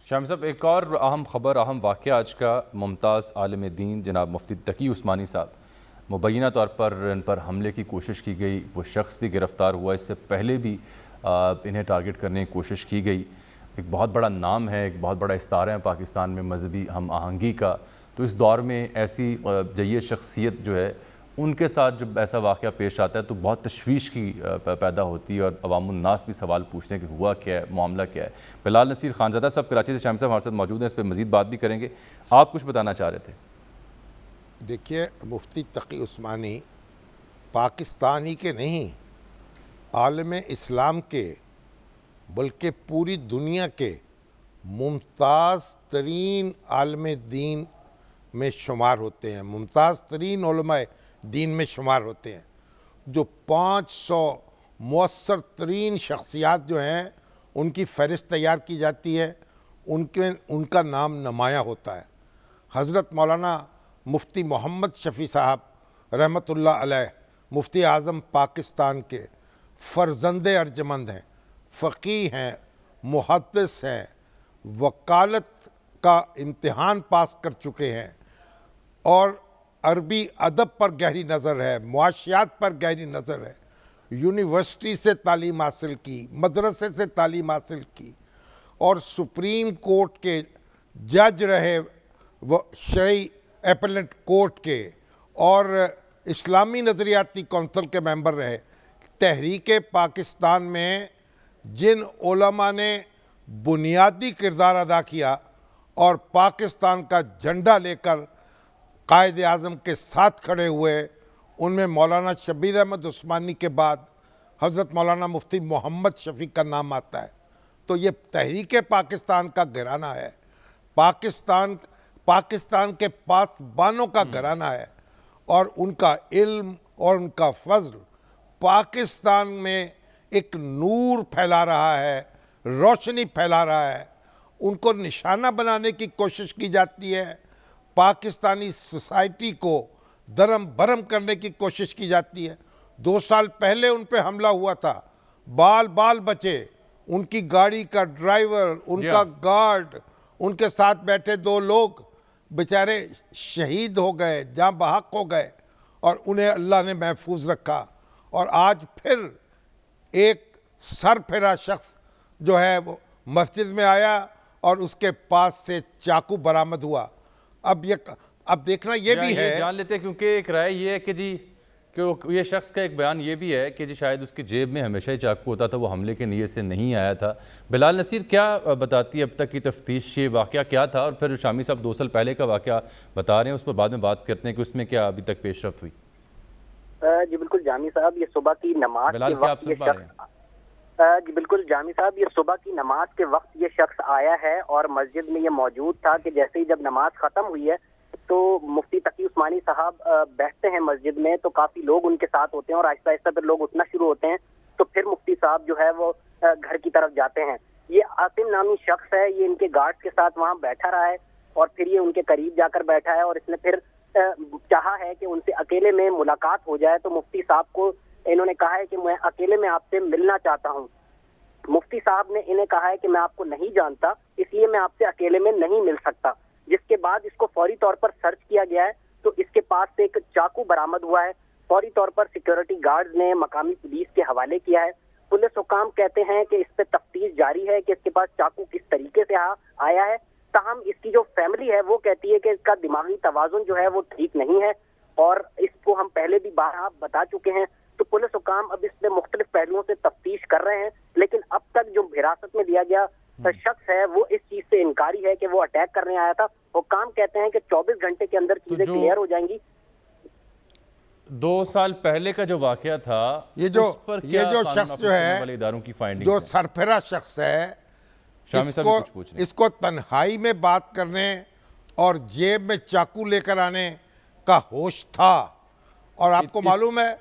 शामी साहब, एक और अहम खबर, अहम वाक़या आज का, मुमताज़ आलिम दीन जनाब मुफ्ती तकी उस्मानी साहब, मुबैना तौर पर इन पर हमले की कोशिश की गई, वो शख्स भी गिरफ़्तार हुआ, इससे पहले भी इन्हें टारगेट करने की कोशिश की गई। एक बहुत बड़ा नाम है, एक बहुत बड़ा इस्तारा है पाकिस्तान में मजहबी हम आहंगी का। तो इस दौर में ऐसी जय्यद शख्सियत जो है, उनके साथ जब ऐसा वाक़या पेश आता है तो बहुत तशवीश की पैदा होती है और अवामुन्नास भी सवाल पूछते हैं कि हुआ क्या है, मामला क्या है। बिलाल नसीर खानज़ादा साहब कराची से शाम साहब हमारे साथ मौजूद हैं, इस पर मज़ीद बात भी करेंगे। आप कुछ बताना चाह रहे थे? देखिए, मुफ्ती तकी उस्मानी पाकिस्तान ही के नहीं, आलम इस्लाम के, बल्कि पूरी दुनिया के मुमताज़ तरीन आलम दीन में शुमार होते हैं, मुमताज़ तरीन उलमा दीन में शुमार होते हैं। जो 500 मुअस्सर तरीन शख्सियात जो हैं, उनकी फ़हरिस्त तैयार की जाती है, उनका नाम नुमायाँ होता है। हज़रत मौलाना मुफ्ती मोहम्मद शफ़ी साहब रहमतुल्लाह अलैह, मुफ्ती आज़म पाकिस्तान के फ़र्ज़ंदे अर्जमंद हैं, फ़क़ीह हैं, मुहद्दिस हैं, वकालत का इम्तिहान पास कर चुके हैं और अरबी अदब पर गहरी नज़र है, मुआशियात पर गहरी नज़र है। यूनिवर्सिटी से तालीम हासिल की, मदरसे से तालीम हासिल की और सुप्रीम कोर्ट के जज रहे, वो शरई एपेलेट कोर्ट के, और इस्लामी नज़रियाती कौंसिल के मेंबर रहे। तहरीक पाकिस्तान में जिन उलमा ने बुनियादी किरदार अदा किया और पाकिस्तान का झंडा लेकर कायद आज़म के साथ खड़े हुए, उनमें मौलाना शब्बीर अहमद उस्मानी के बाद हज़रत मौलाना मुफ्ती मोहम्मद शफ़ी का नाम आता है। तो ये तहरीक पाकिस्तान का घराना है, पाकिस्तान के पासबानों का घराना है और उनका इल्म और उनका फजल पाकिस्तान में एक नूर फैला रहा है, रोशनी फैला रहा है। उनको निशाना बनाने की कोशिश की जाती है, पाकिस्तानी सोसाइटी को दरम भरम करने की कोशिश की जाती है। 2 साल पहले उन पे हमला हुआ था, बाल बाल बचे, उनकी गाड़ी का ड्राइवर, उनका गार्ड, उनके साथ बैठे 2 लोग बेचारे शहीद हो गए, जाँ बहक हो गए और उन्हें अल्लाह ने महफूज रखा। और आज फिर एक सरफिरा शख्स जो है वो मस्जिद में आया और उसके पास से चाकू बरामद हुआ। अब देखना ये भी है, जान लेते हैं, क्योंकि एक राय ये है कि जी, कि ये शख्स का एक बयान ये भी है कि जी शायद उसकी जेब में हमेशा ही चाकू होता था, वो हमले के नीयत से नहीं आया था। बिलाल नसीर, क्या बताती है अब तक की तफ्तीश, ये वाक़या क्या था? और फिर शामी साहब 2 साल पहले का वाक़या बता रहे हैं, उस पर बाद में बात करते हैं कि उसमें क्या अभी तक पेशरफ्त हुई। जी बिल्कुल जामी साहब, ये सुबह की नमाज के वक्त ये शख्स, जी बिल्कुल जामी साहब, ये सुबह की नमाज के वक्त ये शख्स आया है और मस्जिद में ये मौजूद था कि जैसे ही जब नमाज खत्म हुई है तो मुफ्ती तकी उस्मानी साहब बैठते हैं मस्जिद में, तो काफी लोग उनके साथ होते हैं और आहिस्ता आहिस्ता फिर लोग उठना शुरू होते हैं। तो फिर मुफ्ती साहब जो है वो घर की तरफ जाते हैं। ये आसिम नामी शख्स है, ये इनके गार्ड्स के साथ वहाँ बैठा रहा है और फिर ये उनके करीब जाकर बैठा है और इसने फिर चाहा है कि उनसे अकेले में मुलाकात हो जाए। तो मुफ्ती साहब को इन्होंने कहा है कि मैं अकेले में आपसे मिलना चाहता हूँ। मुफ्ती साहब ने इन्हें कहा है कि मैं आपको नहीं जानता, इसलिए मैं आपसे अकेले में नहीं मिल सकता। जिसके बाद इसको फौरी तौर पर सर्च किया गया है तो इसके पास से एक चाकू बरामद हुआ है। फौरी तौर पर सिक्योरिटी गार्ड्स ने मकामी पुलिस के हवाले किया है। पुलिस हुकाम कहते हैं कि इस पे तफ्तीश जारी है कि इसके पास चाकू किस तरीके से आया है। ताहम इसकी जो फैमिली है वो कहती है कि इसका दिमागी तवाजुन जो है वो ठीक नहीं है और इसको हम पहले भी बार बता चुके हैं। तो पुलिस हुकाम अब इसमें मुख्तलिफ पहलुओं से तफ्तीश कर रहे हैं, लेकिन अब तक जो हिरासत में लिया गया शख्स है वो इस चीज से इनकारी है कि वो अटैक करने आया था। हुकाम कहते हैं कि 24 घंटे के अंदर चीजें क्लियर हो जाएंगी। 2 साल पहले का जो वाकया था, ये जो शख्स जो है, इदारों की फाइंडिंग, जो सरफिरा शख्स है, इसको तन्हाई में बात करने और जेब में चाकू लेकर आने का होश था। और आपको मालूम है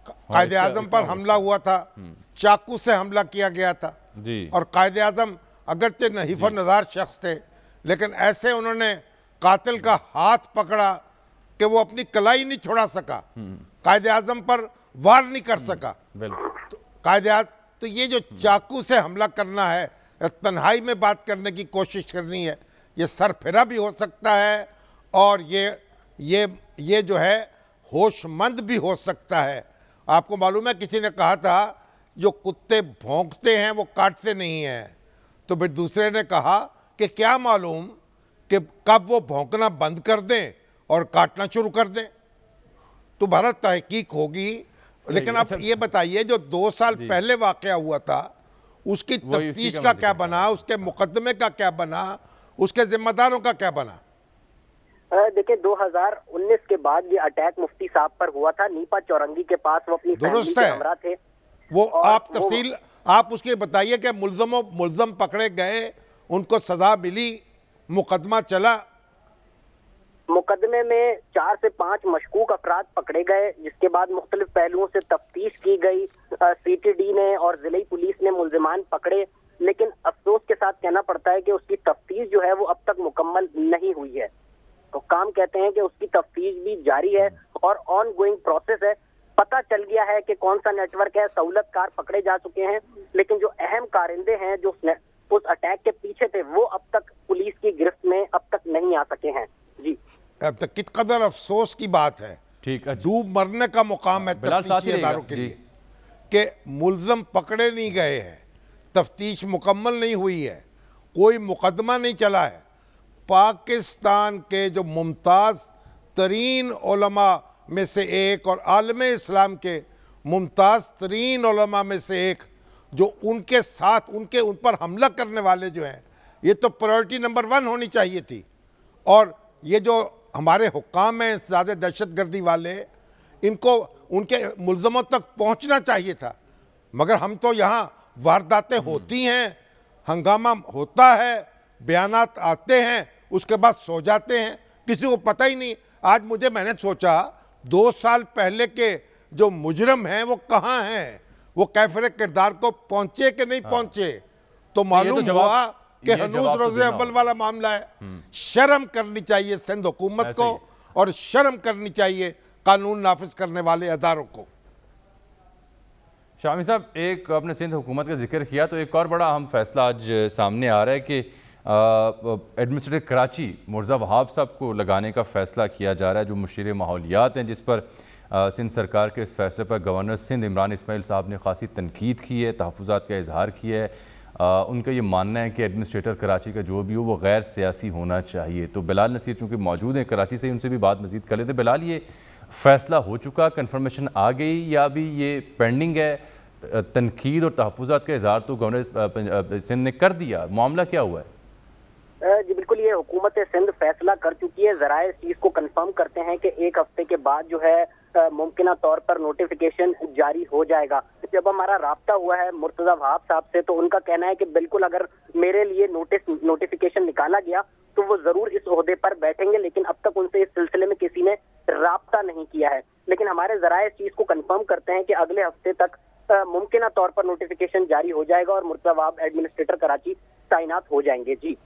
कायदे आज़म पर हमला हुआ था, चाकू से हमला किया गया था जी। और कायदे आज़म अगरचे नहीफ़ नज़ार शख्स थे, लेकिन ऐसे उन्होंने कातिल का हाथ पकड़ा कि वो अपनी कलाई नहीं छोड़ा सका, कायदे आज़म पर वार नहीं कर सका। तो ये जो चाकू से हमला करना है, तन्हाई में बात करने की कोशिश करनी है, ये सरफिरा भी हो सकता है और ये जो है होशमंद भी हो सकता है। आपको मालूम है किसी ने कहा था जो कुत्ते भौंकते हैं वो काटते नहीं हैं, तो फिर दूसरे ने कहा कि क्या मालूम कि कब वो भौंकना बंद कर दें और काटना शुरू कर दें। तो भारत तहकीक होगी। लेकिन आप ये बताइए जो 2 साल पहले वाकया हुआ था उसकी तफ्तीश का क्या बना, उसके मुकदमे का क्या बना, उसके जिम्मेदारों का क्या बना? देखिए 2019 के बाद ये अटैक मुफ्ती साहब पर हुआ था नीपा चौरंगी के पास, वो अपनी फैमिली के हमरा थे। वो आप तफसील आप उसके बताइए कि मुल्ज़म पकड़े गए, उनको सजा मिली, मुकदमा चला? मुकदमे में 4 से 5 मशकूक अफराद पकड़े गए, जिसके बाद मुख्तलिफ पहलुओं से तफ्तीश की गई। CTD ने और जिले पुलिस ने मुल्जिमान पकड़े, लेकिन अफसोस के साथ कहना पड़ता है कि उसकी तफ्तीश जो है वो अब तक मुकम्मल नहीं हुई है। तो काम कहते हैं कि उसकी तफ्तीश भी जारी है और ऑन गोइंग प्रोसेस है। पता चल गया है कि कौन सा नेटवर्क है, सहूलतकार पकड़े जा चुके हैं, लेकिन जो अहम कारिंदे हैं जो उस अटैक के पीछे थे वो अब तक पुलिस की गिरफ्त में अब तक नहीं आ सके हैं। जी, अब तक कित कदर अफसोस की बात है, ठीक है, डूब मरने का मुकाम है तफ्तीशी इदारों के लिए कि मुल्ज़म पकड़े नहीं गए हैं, तफ्तीश मुकम्मल नहीं हुई है, कोई मुकदमा नहीं चला है। पाकिस्तान के जो मुमताज़ तरीन उलमा में से एक और आलम इस्लाम के मुमताज़ तरीन उलमा में से एक, जो उनके साथ उन पर हमला करने वाले जो हैं, ये तो प्रायोरिटी नंबर 1 होनी चाहिए थी। और ये जो हमारे हुक्काम हैं ज़्यादा दहशतगर्दी वाले, इनको उनके मुल्ज़मों तक पहुंचना चाहिए था। मगर हम तो यहाँ वारदातें होती हैं, हंगामा होता है, बयानात आते हैं, उसके बाद सो जाते हैं, किसी को पता ही नहीं। आज मैंने सोचा 2 साल पहले के जो मुजरम हैं वो कहाँ हैं, वो कैफरे किरदार को पहुंचे कि नहीं पहुंचे? तो मालूम हुआ कि हनूज रोज़े अव्वल वाला मामला है। शर्म करनी चाहिए सिंध हुकूमत को और शर्म करनी चाहिए कानून नाफिज करने वाले अदारों को। शामी साहब, एक आपने सिंध हुकूमत का जिक्र किया तो एक और बड़ा अहम फैसला आज सामने आ रहा है कि एडमिनिस्ट्रेटर कराची मुर्जा वहाब साहब को लगाने का फैसला किया जा रहा है, जो मुशीर माहौलियात हैं, जिस पर सिंध सरकार के इस फैसले पर गवर्नर सिंध इमरान इस्माइल साहब ने खासी तनकीद की है, तहफ़्फ़ुज़ात का इजहार किया है। उनका ये मानना है कि एडमिनिस्ट्रेटर कराची का जो भी हो वो गैर सियासी होना चाहिए। तो बिलाल नसीर चूँकि मौजूद हैं कराची से, उनसे भी बात मज़ीद कर लेते। बिलाल, ये फ़ैसला हो चुका, कन्फर्मेशन आ गई या अभी ये पेंडिंग है? तनकीद और तहफ़्फ़ुज़ात का इजहार तो गवर्नर सिंध ने कर दिया, मामला क्या हुआ है? जी बिल्कुल, ये हुकूमत सिंध फैसला कर चुकी है। ज़राए इस चीज़ को कंफर्म करते हैं कि 1 हफ्ते के बाद जो है मुमकिना तौर पर नोटिफिकेशन जारी हो जाएगा। जब हमारा राब्ता हुआ है मुर्तज़ा वहाब साहब से, तो उनका कहना है कि बिल्कुल अगर मेरे लिए नोटिफिकेशन निकाला गया तो वो ज़रूर इस ओहदे पर बैठेंगे, लेकिन अब तक उनसे इस सिलसिले में किसी ने राब्ता नहीं किया है। लेकिन हमारे ज़राए इस चीज़ को कंफर्म करते हैं कि अगले हफ्ते तक मुमकिना तौर पर नोटिफिकेशन जारी हो जाएगा और मुर्तज़ा वहाब एडमिनिस्ट्रेटर कराची तैनात हो जाएंगे। जी।